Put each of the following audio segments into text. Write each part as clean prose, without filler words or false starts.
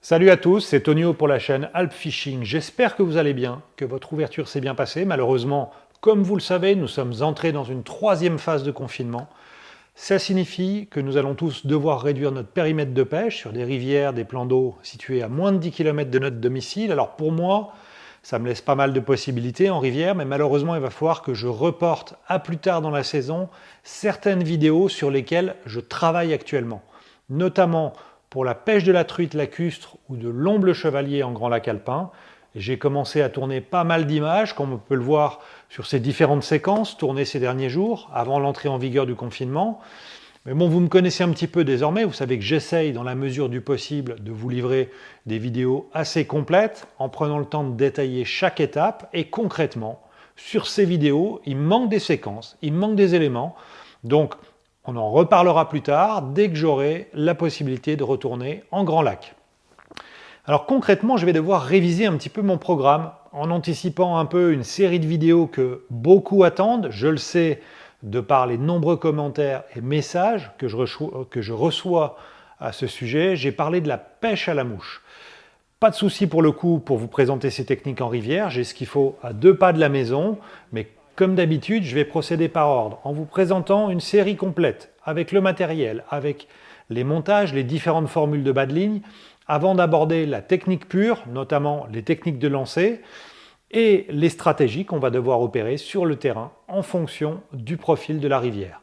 Salut à tous, c'est Tonio pour la chaîne Alp Fishing. J'espère que vous allez bien, que votre ouverture s'est bien passée. Malheureusement, comme vous le savez, nous sommes entrés dans une troisième phase de confinement. Ça signifie que nous allons tous devoir réduire notre périmètre de pêche sur des rivières, des plans d'eau situés à moins de 10 km de notre domicile. Alors pour moi, ça me laisse pas mal de possibilités en rivière, mais malheureusement, il va falloir que je reporte à plus tard dans la saison certaines vidéos sur lesquelles je travaille actuellement, notamment pour la pêche de la truite lacustre ou de l'omble chevalier en grand lac alpin. J'ai commencé à tourner pas mal d'images, comme on peut le voir sur ces différentes séquences tournées ces derniers jours, avant l'entrée en vigueur du confinement. Mais bon, vous me connaissez un petit peu désormais, vous savez que j'essaye dans la mesure du possible de vous livrer des vidéos assez complètes, en prenant le temps de détailler chaque étape, et concrètement, sur ces vidéos, il me manque des séquences, il me manque des éléments, donc on en reparlera plus tard, dès que j'aurai la possibilité de retourner en Grand Lac. Alors concrètement, je vais devoir réviser un petit peu mon programme, en anticipant un peu une série de vidéos que beaucoup attendent, je le sais, de par les nombreux commentaires et messages que je reçois à ce sujet. J'ai parlé de la pêche à la mouche. Pas de souci pour le coup pour vous présenter ces techniques en rivière, j'ai ce qu'il faut à 2 pas de la maison, mais comme d'habitude, je vais procéder par ordre, en vous présentant une série complète, avec le matériel, avec les montages, les différentes formules de bas de ligne, avant d'aborder la technique pure, notamment les techniques de lancer, et les stratégies qu'on va devoir opérer sur le terrain en fonction du profil de la rivière.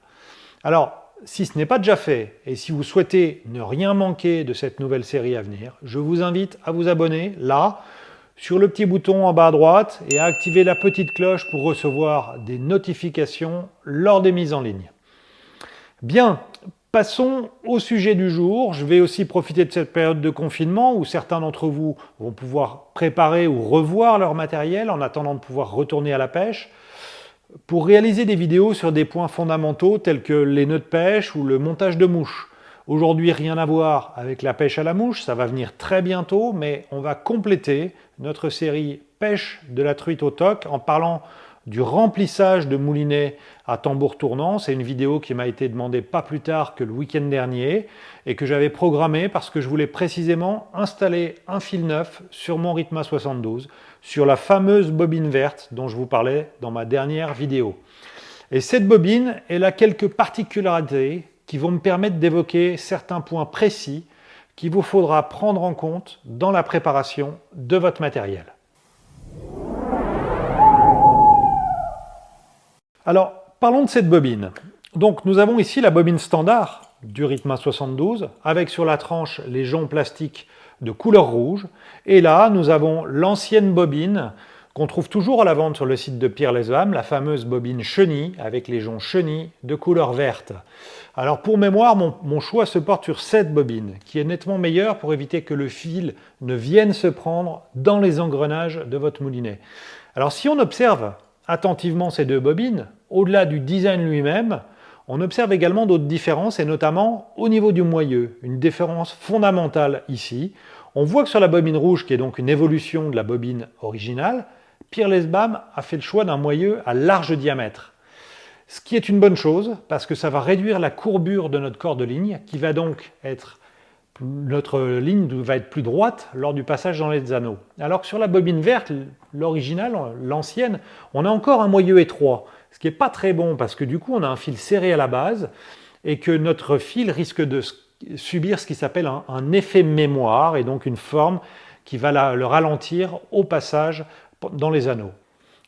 Alors, si ce n'est pas déjà fait, et si vous souhaitez ne rien manquer de cette nouvelle série à venir, je vous invite à vous abonner, là, sur le petit bouton en bas à droite, et à activer la petite cloche pour recevoir des notifications lors des mises en ligne. Bien, passons au sujet du jour. Je vais aussi profiter de cette période de confinement où certains d'entre vous vont pouvoir préparer ou revoir leur matériel en attendant de pouvoir retourner à la pêche pour réaliser des vidéos sur des points fondamentaux tels que les nœuds de pêche ou le montage de mouches. Aujourd'hui, rien à voir avec la pêche à la mouche, ça va venir très bientôt, mais on va compléter notre série pêche de la truite au toc en parlant du remplissage de moulinets à tambour tournant. C'est une vidéo qui m'a été demandée pas plus tard que le week-end dernier et que j'avais programmée parce que je voulais précisément installer un fil neuf sur mon Ritma 72 sur la fameuse bobine verte dont je vous parlais dans ma dernière vidéo. Et cette bobine, elle a quelques particularités qui vont me permettre d'évoquer certains points précis qu'il vous faudra prendre en compte dans la préparation de votre matériel. Alors, parlons de cette bobine. Donc, nous avons ici la bobine standard du Ritma 72, avec sur la tranche les joncs plastiques de couleur rouge. Et là, nous avons l'ancienne bobine qu'on trouve toujours à la vente sur le site de Pierre Lesvam, la fameuse bobine chenille, avec les joncs chenille de couleur verte. Alors, pour mémoire, mon choix se porte sur cette bobine, qui est nettement meilleure pour éviter que le fil ne vienne se prendre dans les engrenages de votre moulinet. Alors, si on observe attentivement ces deux bobines, au-delà du design lui-même, on observe également d'autres différences, et notamment au niveau du moyeu, une différence fondamentale ici. On voit que sur la bobine rouge, qui est donc une évolution de la bobine originale, Pierre Lesvam a fait le choix d'un moyeu à large diamètre. Ce qui est une bonne chose, parce que ça va réduire la courbure de notre corps de ligne, qui va donc être notre ligne va être plus droite lors du passage dans les anneaux. Alors que sur la bobine verte, l'originale, l'ancienne, on a encore un moyeu étroit, ce qui n'est pas très bon parce que du coup on a un fil serré à la base et que notre fil risque de subir ce qui s'appelle un effet mémoire et donc une forme qui va le ralentir au passage dans les anneaux.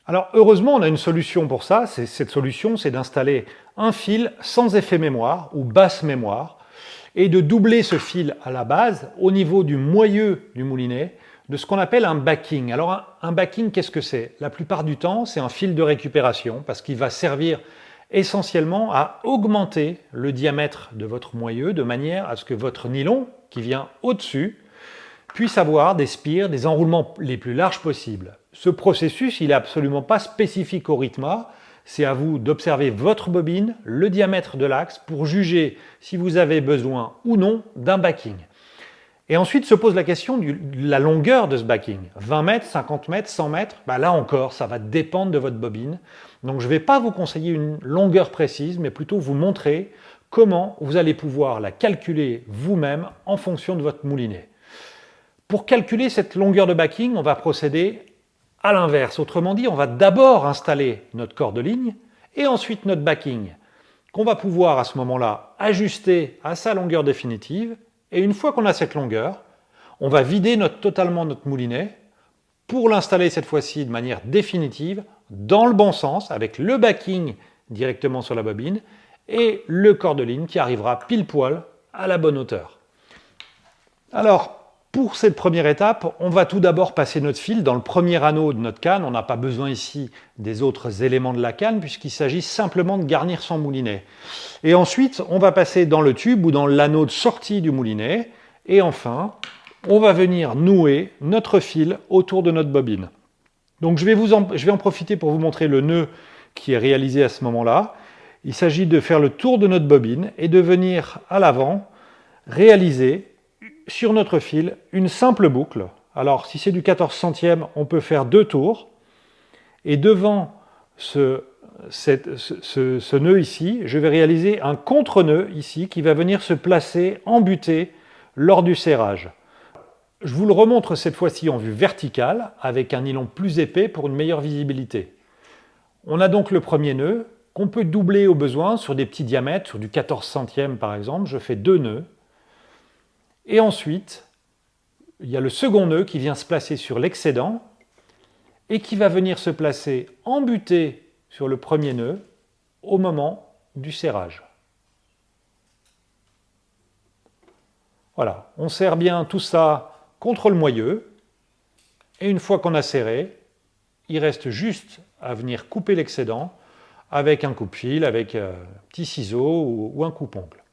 Alors heureusement on a une solution pour ça, cette solution c'est d'installer un fil sans effet mémoire ou basse mémoire et de doubler ce fil à la base, au niveau du moyeu du moulinet, de ce qu'on appelle un backing. Alors un backing, qu'est-ce que c'est? La plupart du temps, c'est un fil de récupération, parce qu'il va servir essentiellement à augmenter le diamètre de votre moyeu, de manière à ce que votre nylon, qui vient au-dessus, puisse avoir des spires, des enroulements les plus larges possibles. Ce processus, il n'est absolument pas spécifique au Ritma. C'est à vous d'observer votre bobine, le diamètre de l'axe, pour juger si vous avez besoin ou non d'un backing. Et ensuite se pose la question de la longueur de ce backing. 20 mètres, 50 mètres, 100 mètres, là encore, ça va dépendre de votre bobine. Donc je ne vais pas vous conseiller une longueur précise, mais plutôt vous montrer comment vous allez pouvoir la calculer vous-même en fonction de votre moulinet. Pour calculer cette longueur de backing, on va procéder à l'inverse. Autrement dit, on va d'abord installer notre corps de ligne et ensuite notre backing, qu'on va pouvoir à ce moment-là ajuster à sa longueur définitive. Et une fois qu'on a cette longueur, on va vider totalement notre moulinet pour l'installer cette fois-ci de manière définitive, dans le bon sens, avec le backing directement sur la bobine et le corps de ligne qui arrivera pile poil à la bonne hauteur. Alors, pour cette première étape, on va tout d'abord passer notre fil dans le premier anneau de notre canne. On n'a pas besoin ici des autres éléments de la canne puisqu'il s'agit simplement de garnir son moulinet. Et ensuite, on va passer dans le tube ou dans l'anneau de sortie du moulinet. Et enfin, on va venir nouer notre fil autour de notre bobine. Donc je vais en profiter pour vous montrer le nœud qui est réalisé à ce moment-là. Il s'agit de faire le tour de notre bobine et de venir à l'avant réaliser sur notre fil une simple boucle. Alors si c'est du 14 centième, on peut faire 2 tours. Et devant ce nœud ici, je vais réaliser un contre-nœud ici qui va venir se placer embuté lors du serrage. Je vous le remontre cette fois-ci en vue verticale avec un nylon plus épais pour une meilleure visibilité. On a donc le premier nœud qu'on peut doubler au besoin sur des petits diamètres, sur du 14 centième par exemple. Je fais 2 nœuds. Et ensuite, il y a le second nœud qui vient se placer sur l'excédent et qui va venir se placer embuté sur le premier nœud au moment du serrage. Voilà, on serre bien tout ça contre le moyeu et une fois qu'on a serré, il reste juste à venir couper l'excédent avec un coupe-fil, avec un petit ciseau ou un coupe-ongle.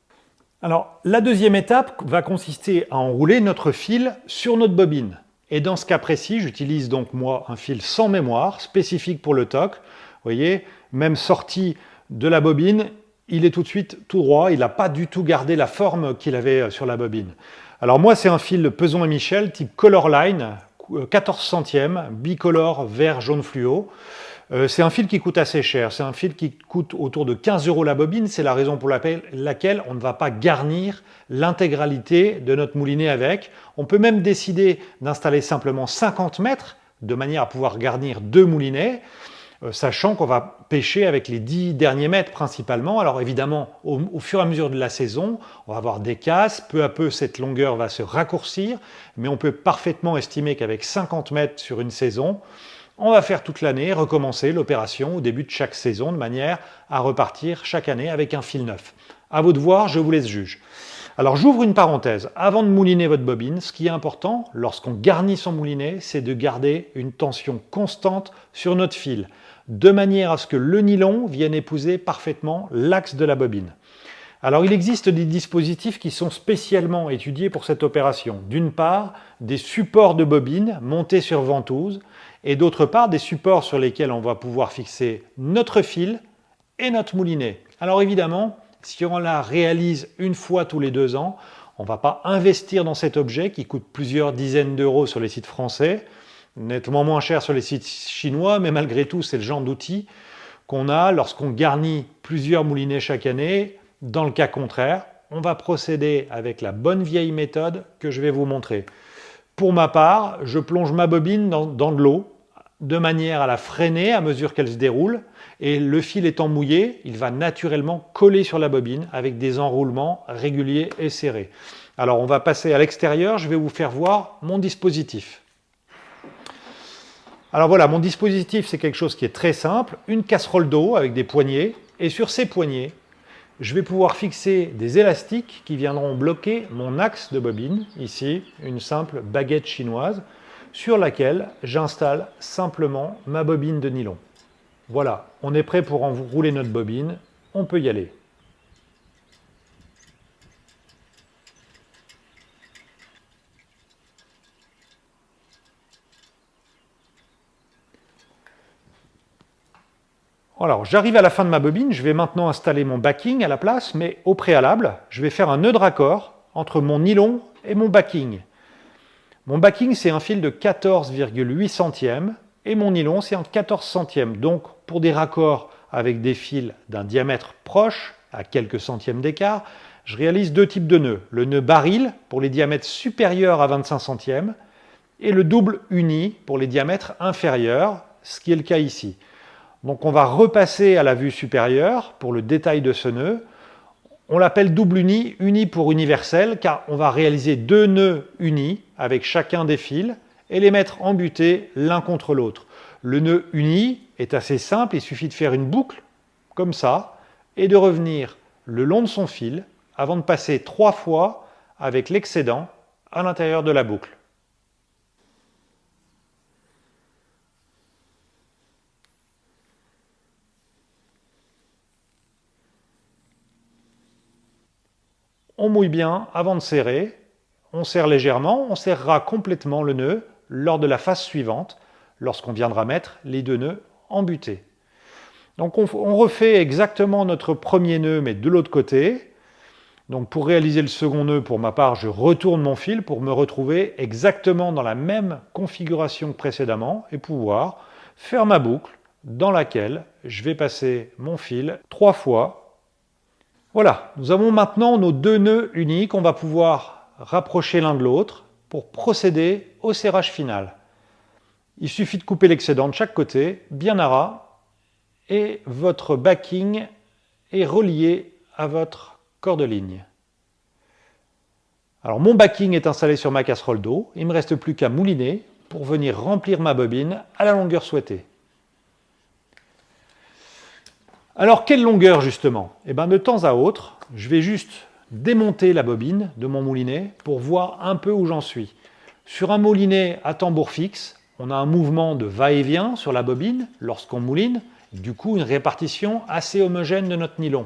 Alors, la deuxième étape va consister à enrouler notre fil sur notre bobine. Et dans ce cas précis, j'utilise donc moi un fil sans mémoire, spécifique pour le TOC. Vous voyez, même sorti de la bobine, il est tout de suite tout droit, il n'a pas du tout gardé la forme qu'il avait sur la bobine. Alors moi, c'est un fil Peson et Michel, type Colorline, 14 centièmes, bicolore vert jaune fluo. C'est un fil qui coûte assez cher, c'est un fil qui coûte autour de 15 € la bobine, c'est la raison pour laquelle on ne va pas garnir l'intégralité de notre moulinet avec. On peut même décider d'installer simplement 50 mètres, de manière à pouvoir garnir 2 moulinets, sachant qu'on va pêcher avec les 10 derniers mètres principalement. Alors évidemment, au fur et à mesure de la saison, on va avoir des casses, peu à peu cette longueur va se raccourcir, mais on peut parfaitement estimer qu'avec 50 mètres sur une saison, on va faire toute l'année, recommencer l'opération au début de chaque saison, de manière à repartir chaque année avec un fil neuf. À vous de voir, je vous laisse juge. Alors j'ouvre une parenthèse. Avant de mouliner votre bobine, ce qui est important, lorsqu'on garnit son moulinet, c'est de garder une tension constante sur notre fil, de manière à ce que le nylon vienne épouser parfaitement l'axe de la bobine. Alors il existe des dispositifs qui sont spécialement étudiés pour cette opération. D'une part, des supports de bobine montés sur ventouse, et d'autre part, des supports sur lesquels on va pouvoir fixer notre fil et notre moulinet. Alors évidemment, si on la réalise une fois tous les 2 ans, on ne va pas investir dans cet objet qui coûte plusieurs dizaines d'euros sur les sites français, nettement moins cher sur les sites chinois, mais malgré tout, c'est le genre d'outil qu'on a lorsqu'on garnit plusieurs moulinets chaque année. Dans le cas contraire, on va procéder avec la bonne vieille méthode que je vais vous montrer. Pour ma part, je plonge ma bobine dans de l'eau de manière à la freiner à mesure qu'elle se déroule et le fil étant mouillé, il va naturellement coller sur la bobine avec des enroulements réguliers et serrés. Alors on va passer à l'extérieur, je vais vous faire voir mon dispositif. Alors voilà, mon dispositif c'est quelque chose qui est très simple, une casserole d'eau avec des poignées et sur ces poignées, je vais pouvoir fixer des élastiques qui viendront bloquer mon axe de bobine, ici une simple baguette chinoise, sur laquelle j'installe simplement ma bobine de nylon. Voilà, on est prêt pour enrouler notre bobine, on peut y aller. Alors, j'arrive à la fin de ma bobine, je vais maintenant installer mon backing à la place, mais au préalable, je vais faire un nœud de raccord entre mon nylon et mon backing. Mon backing, c'est un fil de 14,8 centièmes et mon nylon, c'est un 14 centièmes. Donc, pour des raccords avec des fils d'un diamètre proche, à quelques centièmes d'écart, je réalise deux types de nœuds. Le nœud baril pour les diamètres supérieurs à 25 centièmes et le double uni pour les diamètres inférieurs, ce qui est le cas ici. Donc on va repasser à la vue supérieure pour le détail de ce nœud. On l'appelle double uni, uni pour universel, car on va réaliser deux nœuds unis avec chacun des fils et les mettre embutés l'un contre l'autre. Le nœud uni est assez simple, il suffit de faire une boucle, comme ça, et de revenir le long de son fil avant de passer 3 fois avec l'excédent à l'intérieur de la boucle. On mouille bien avant de serrer, on serre légèrement, on serrera complètement le nœud lors de la phase suivante, lorsqu'on viendra mettre les deux nœuds embutés. Donc on refait exactement notre premier nœud, mais de l'autre côté. Donc pour réaliser le second nœud, pour ma part, je retourne mon fil pour me retrouver exactement dans la même configuration que précédemment et pouvoir faire ma boucle dans laquelle je vais passer mon fil 3 fois. Voilà, nous avons maintenant nos deux nœuds uniques. On va pouvoir rapprocher l'un de l'autre pour procéder au serrage final. Il suffit de couper l'excédent de chaque côté, bien à ras, et votre backing est relié à votre cordeligne. Alors mon backing est installé sur ma casserole d'eau, il ne me reste plus qu'à mouliner pour venir remplir ma bobine à la longueur souhaitée. Alors quelle longueur justement? Eh bien de temps à autre, je vais juste démonter la bobine de mon moulinet pour voir un peu où j'en suis. Sur un moulinet à tambour fixe, on a un mouvement de va-et-vient sur la bobine lorsqu'on mouline, du coup une répartition assez homogène de notre nylon.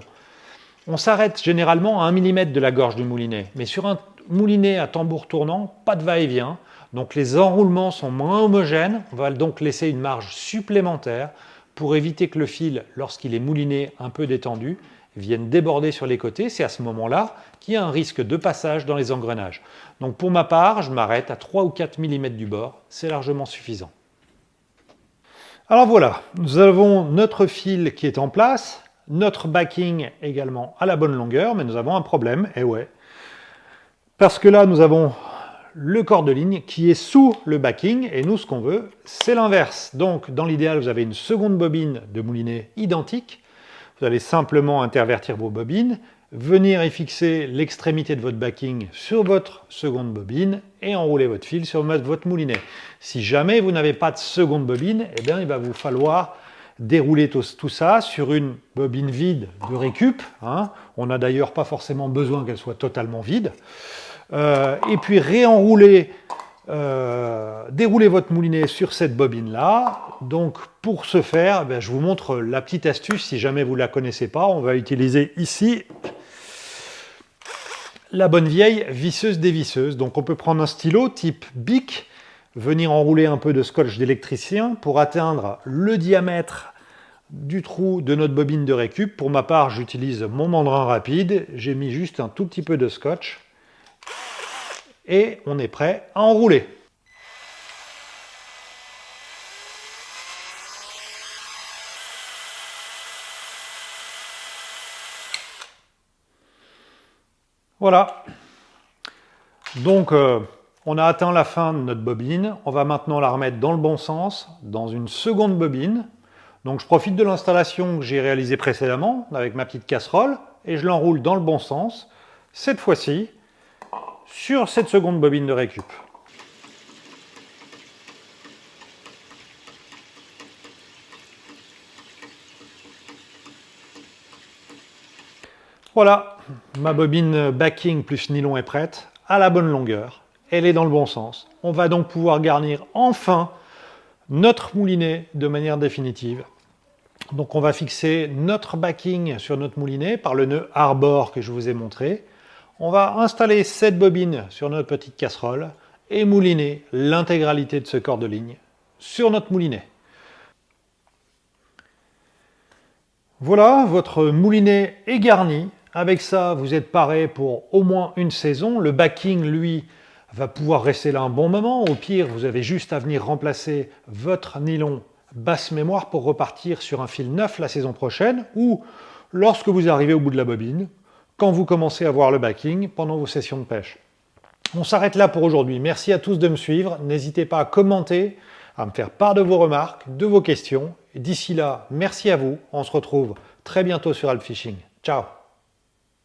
On s'arrête généralement à 1 mm de la gorge du moulinet, mais sur un moulinet à tambour tournant, pas de va-et-vient, donc les enroulements sont moins homogènes, on va donc laisser une marge supplémentaire pour éviter que le fil, lorsqu'il est mouliné un peu détendu, vienne déborder sur les côtés. C'est à ce moment-là qu'il y a un risque de passage dans les engrenages. Donc pour ma part, je m'arrête à 3 ou 4 mm du bord, c'est largement suffisant. Alors voilà, nous avons notre fil qui est en place, notre backing également à la bonne longueur, mais nous avons un problème, et ouais. Parce que là, nous avons le corps de ligne qui est sous le backing, et nous, ce qu'on veut, c'est l'inverse. Donc, dans l'idéal, vous avez une seconde bobine de moulinet identique. Vous allez simplement intervertir vos bobines, venir y fixer l'extrémité de votre backing sur votre seconde bobine et enrouler votre fil sur votre moulinet. Si jamais vous n'avez pas de seconde bobine, eh bien, il va vous falloir dérouler tout ça sur une bobine vide de récup. On n'a d'ailleurs pas forcément besoin qu'elle soit totalement vide. Et puis réenrouler, dérouler votre moulinet sur cette bobine-là. Donc pour ce faire, je vous montre la petite astuce, si jamais vous ne la connaissez pas. On va utiliser ici la bonne vieille visseuse dévisseuse. Donc on peut prendre un stylo type Bic, venir enrouler un peu de scotch d'électricien pour atteindre le diamètre du trou de notre bobine de récup. Pour ma part, j'utilise mon mandrin rapide. J'ai mis juste un tout petit peu de scotch. Et on est prêt à enrouler. Voilà. Donc, on a atteint la fin de notre bobine. On va maintenant la remettre dans le bon sens, dans une seconde bobine. Donc, je profite de l'installation que j'ai réalisée précédemment avec ma petite casserole et je l'enroule dans le bon sens. Cette fois-ci, sur cette seconde bobine de récup. Voilà, ma bobine backing plus nylon est prête, à la bonne longueur, elle est dans le bon sens. On va donc pouvoir garnir enfin notre moulinet de manière définitive. Donc on va fixer notre backing sur notre moulinet par le nœud arbor que je vous ai montré. On va installer cette bobine sur notre petite casserole et mouliner l'intégralité de ce corps de ligne sur notre moulinet. Voilà, votre moulinet est garni. Avec ça, vous êtes paré pour au moins une saison. Le backing, lui, va pouvoir rester là un bon moment. Au pire, vous avez juste à venir remplacer votre nylon basse mémoire pour repartir sur un fil neuf la saison prochaine. Ou, lorsque vous arrivez au bout de la bobine, quand vous commencez à voir le backing pendant vos sessions de pêche. On s'arrête là pour aujourd'hui. Merci à tous de me suivre. N'hésitez pas à commenter, à me faire part de vos remarques, de vos questions. D'ici là, merci à vous. On se retrouve très bientôt sur Alp Fishing. Ciao!